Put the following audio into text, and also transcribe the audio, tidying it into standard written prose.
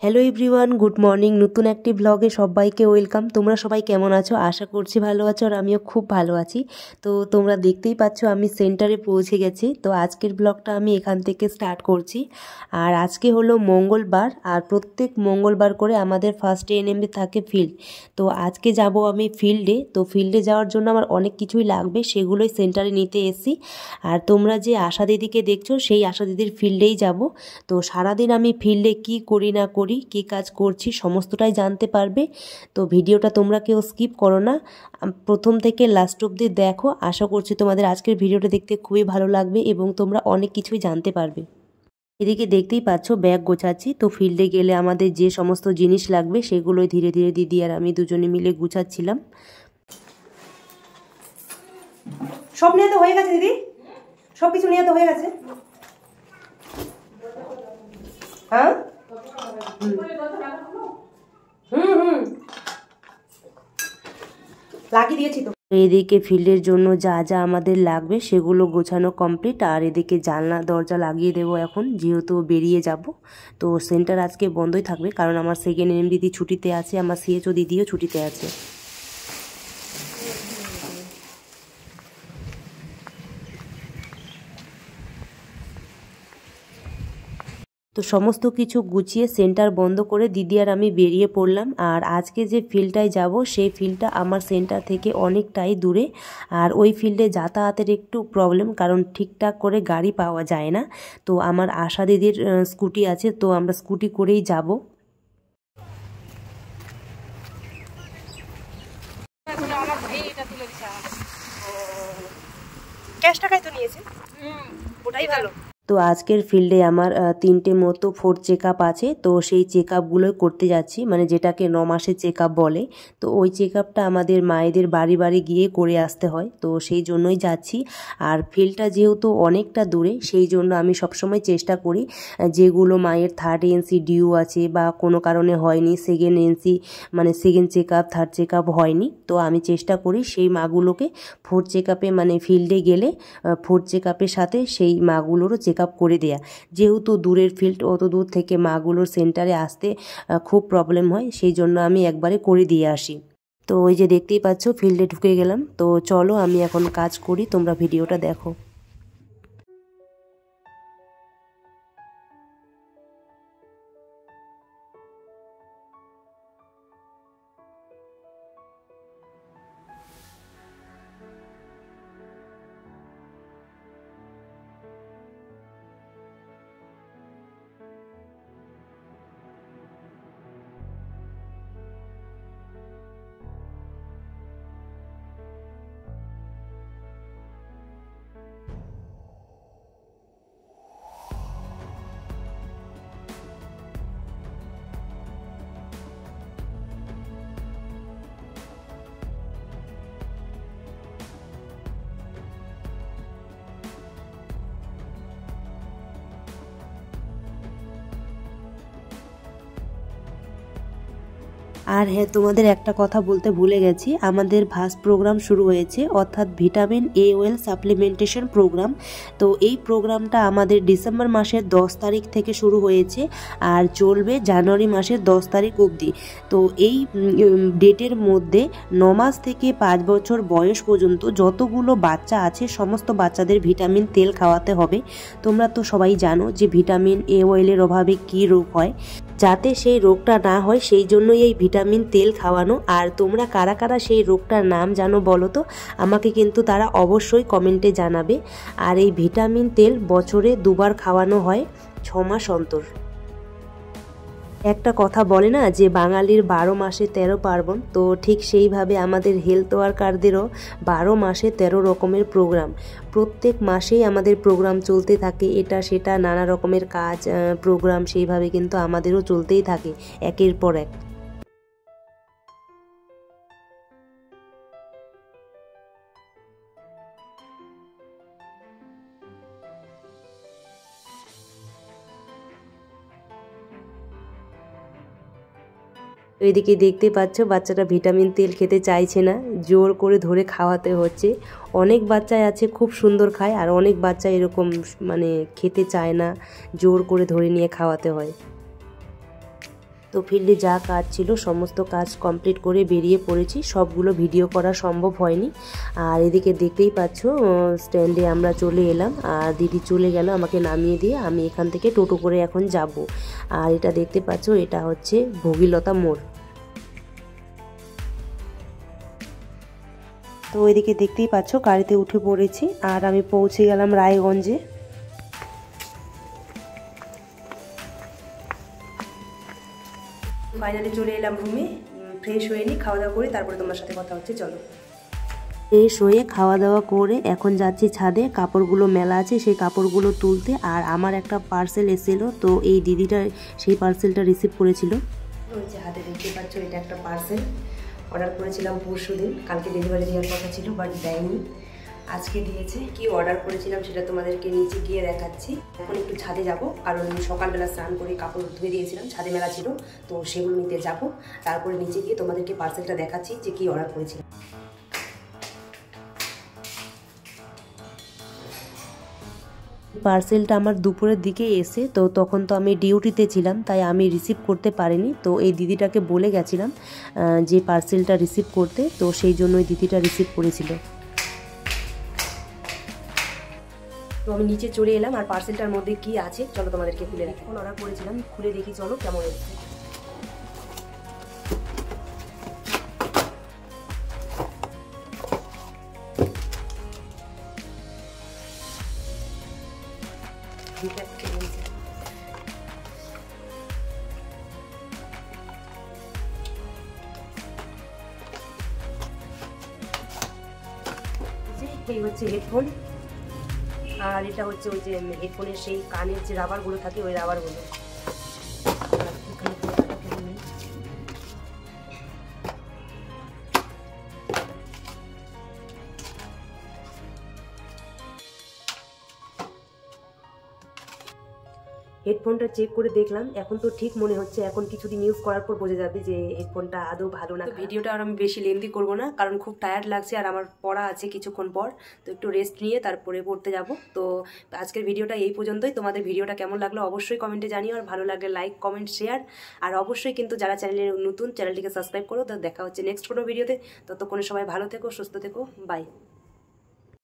Hello everyone, good morning. নতুন একটি ব্লগে সবাইকে ওয়েলকাম। তোমরা সবাই কেমন আছো? আশা করছি ভালো আছো, আর আমিও খুব ভালো আছি। তো তোমরা দেখতেই পাচ্ছ আমি সেন্টারে পৌঁছে গেছি। তো আজকের ব্লগটা আমি এখান থেকে স্টার্ট করছি। আর আজকে হলো মঙ্গলবার, আর প্রত্যেক মঙ্গলবার করে আমাদের ফার্স্টে এনএমবি থাকে ফিল্ড। তো আজকে যাব আমি ফিল্ডে। তো ফিল্ডে যাওয়ার জন্য আমার অনেক কিছুই লাগবে, সেগুলোই সেন্টারে নিতে এসেছি। আর তোমরা যে আশা দিদিকে দেখছো, সেই আশা দিদির ফিল্ডেই যাব। তো সারাদিন আমি ফিল্ডে কি করি না করি, কী কাজ করছি, সমস্তটাই জানতে পারবে। তো ভিডিওটা তোমরা কেউ স্কিপ করো না, প্রথম থেকে লাস্ট অবধি দেখো। আশা করছি তোমাদের আজকের ভিডিওটা দেখতে খুবই ভালো লাগবে এবং তোমরা অনেক কিছুই জানতে পারবে। এদিকে দেখতেই পাচ্ছ ব্যাগ গোছাচ্ছি। তো ফিল্ডে গেলে আমাদের যে সমস্ত জিনিস লাগবে সেগুলোই ধীরে ধীরে দিদি আর আমি দুজনে মিলে গুছাচ্ছিলাম। সব নিয়ে তো হয়ে গেছে দিদি, সব কিছু নিয়ে তো হয়ে গেছে। হ্যাঁ, লাগিয়ে দিয়েছি তো। এদিকে ফিল্ডের জন্য যা যা আমাদের লাগবে সেগুলো গোছানো কমপ্লিট। আর এদিকে জানলা দরজা লাগিয়ে দেবো এখন, যেহেতু বেরিয়ে যাব। তো সেন্টার আজকে বন্ধই থাকবে, কারণ আমার সেকেন্ড এনএম দিদি ছুটিতে আছে, আমার সিএচও দিদিও ছুটিতে আছে। তো সমস্ত কিছু গুছিয়ে সেন্টার বন্ধ করে দিদি আর আমি বেরিয়ে পড়লাম। আর আজকে যে ফিল্ডটায় যাব সেই ফিল্ডটা আমার সেন্টার থেকে অনেকটাই দূরে। আর ওই ফিল্ডে যাতায়াতের একটু প্রবলেম, কারণ ঠিকঠাক করে গাড়ি পাওয়া যায় না। তো আমার আশা দিদির স্কুটি আছে, তো আমরা স্কুটি করেই যাব। ক্যাশ টাকায় তো নিয়েছে, ওটাই ভালো। তো আজকের ফিল্ডে আমার 3টে মতো 4 চেক আপ আছে। তো সেই চেক আপগুলোই করতে যাচ্ছি, মানে যেটাকে 9 মাসের চেক আপ বলে। তো ওই চেক আপটা আমাদের মায়েদের বাড়ি বাড়ি গিয়ে করে আসতে হয়, তো সেই জন্যই যাচ্ছি। আর ফিল্ডটা যেহেতু অনেকটা দূরে, সেই জন্য আমি সবসময় চেষ্টা করি যেগুলো মায়ের 3rd এনসি ডিউ আছে বা কোনো কারণে হয়নি, সেকেন্ড এনসি মানে second check up, 3rd check up হয়নি, তো আমি চেষ্টা করি সেই মাগুলোকে 4 চেক আপে, মানে ফিল্ডে গেলে 4 চেক আপের সাথে সেই মাগুলোরও চেক আপ করে দেয়া। যেহেতু দূরের ফিল্ড, অত দূর থেকে মাগুলোর সেন্টারে আসতে খুব প্রবলেম হয়, সেই জন্য আমি একবারে করে দিয়ে আসি। তো ওই যে দেখতেই পাচ্ছ ফিল্ডে ঢুকে গেলাম। তো চলো আমি এখন কাজ করি, তোমরা ভিডিওটা দেখো। আর হ্যাঁ, তোমাদের একটা কথা বলতে ভুলে গেছি, আমাদের ভাস প্রোগ্রাম শুরু হয়েছে, অর্থাৎ vitamin A oil supplementation program. তো এই প্রোগ্রামটা আমাদের ডিসেম্বর মাসের 10 তারিখ থেকে শুরু হয়েছে আর চলবে জানুয়ারি মাসের 10 তারিখ অবধি। তো এই ডেটের মধ্যে 9 মাস থেকে 5 বছর বয়স পর্যন্ত যতগুলো বাচ্চা আছে সমস্ত বাচ্চাদের ভিটামিন তেল খাওয়াতে হবে। তোমরা তো সবাই জানো যে ভিটামিন এ ওয়েলের অভাবে কী রোগ হয়, যাতে সেই রোগটা না হয় সেই জন্যই এই ভিটামিন তেল খাওয়ানো। আর তোমরা কারা কারা সেই রোগটার নাম জানো বলো তো, আমাকে কিন্তু তারা অবশ্যই কমেন্টে জানাবে। আর এই ভিটামিন তেল বছরে 2বার খাওয়ানো হয়, 6 মাস অন্তর। একটা কথা বলে না যে বাঙালির 12 মাসে 13 পার্বণ, তো ঠিক সেইভাবে আমাদের হেলথ ওয়ার্কারদেরও 12 মাসে 13 রকমের প্রোগ্রাম। প্রত্যেক মাসেই আমাদের প্রোগ্রাম চলতে থাকে, এটা সেটা নানা রকমের কাজ প্রোগ্রাম সেইভাবে কিন্তু আমাদেরও চলতেই থাকে একের পর এক। এদিকে দেখতে পাচ্ছ বাচ্চাটা ভিটামিন তেল খেতে চাইছে না, জোর করে ধরে খাওয়াতে হচ্ছে। অনেক বাচ্চাই আছে খুব সুন্দর খায়, আর অনেক বাচ্চা এরকম মানে খেতে চায় না, জোর করে ধরে নিয়ে খাওয়াতে হয়। তো ফিল্ডে যা কাজ ছিল সমস্ত কাজ কমপ্লিট করে বেরিয়ে পড়েছি। সবগুলো ভিডিও করা সম্ভব হয়নি। আর এদিকে দেখতেই পাচ্ছ স্ট্যান্ডে আমরা চলে এলাম, আর দিদি চলে গেল আমাকে নামিয়ে দিয়ে। আমি এখান থেকে টোটো করে এখন যাব। আর এটা দেখতে পাচ্ছ, এটা হচ্ছে ভগীরথা মোড়। তো এদিকে দেখতেই পাচ্ছ গাড়িতে উঠে পড়েছি, আর আমি পৌঁছে গেলাম রায়গঞ্জে। ফাইনালি চলে এলাম রুমে, ফ্রেশ হয়ে নিই, খাওয়া দাওয়া করি, তারপরে তোমার সাথে কথা হচ্ছে। চলো। ফ্রেশ হয়ে খাওয়া দাওয়া করে এখন যাচ্ছি ছাদে, কাপড়গুলো মেলা আছে সেই কাপড়গুলো তুলতে। আর আমার একটা পার্সেল এসেছিলো, তো এই দিদিটা সেই পার্সেলটা রিসিভ করেছিল। ওই যে হাতে দেখতে পাচ্ছ, এটা একটা পার্সেল অর্ডার করেছিলাম পরশু দিন। কালকে ডেলিভারি দেওয়ার কথা ছিল, বাট দেয়নি, আজকে দিয়েছে। কি অর্ডার করেছিলাম সেটা তোমাদেরকে নিচে গিয়ে দেখাচ্ছি। এখন একটু ছাদে যাব, কারণ সকালবেলা স্নান করে কাপড় ধুয়ে দিয়েছিলাম, ছাদে মেলা ছিল, তো সেগুলো নিতে যাব। তারপরে নিচে গিয়ে তোমাদেরকে পার্সেলটা দেখাচ্ছি যে কি অর্ডার করেছিলাম। পার্সেলটা আমার দুপুরের দিকে এসে, তো তখন তো আমি ডিউটিতে ছিলাম, তাই আমি রিসিভ করতে পারিনি। তো এই দিদিটাকে বলে গেছিলাম যে পার্সেলটা রিসিভ করতে, তো সেই জন্য ওই দিদিটা রিসিভ করেছিল। তো আমি নিচে চলে এলাম, আর পার্সেলটার মধ্যে কি আছে চলো তোমাদেরকে খুলে রাখি। এখন অর্ডার করেছিলাম, খুলে দেখি চলো কেমন এসেছে। এই হচ্ছে হেডফোন, আর এটা হচ্ছে ওই যে হেডফোনের সেই কানের যে রাবারগুলো থাকে, ওই রাবারগুলো। হেডফোনটা চেক করে দেখলাম, এখন তো ঠিক মনে হচ্ছে। এখন কিছুদিন ইউজ করার পর বোঝা যাবে যে হেডফোনটা আদৌ ভালো না। ভিডিওটা আর আমি বেশি লেন্দি করবো না, কারণ খুব টায়ার্ড লাগছে, আর আমার পড়া আছে কিছুক্ষণ পর, তো একটু রেস্ট নিয়ে তারপরে পড়তে যাব। তো আজকের ভিডিওটা এই পর্যন্তই। তোমাদের ভিডিওটা কেমন লাগলো অবশ্যই কমেন্টে জানিও, আর ভালো লাগলে লাইক, কমেন্ট, শেয়ার, আর অবশ্যই কিন্তু যারা চ্যানেলে নতুন চ্যানেলটিকে সাবস্ক্রাইব করো। তো দেখা হচ্ছে নেক্সট কোনো ভিডিওতে। ততক্ষণে সবাই ভালো থেকো, সুস্থ থেকো, বাই।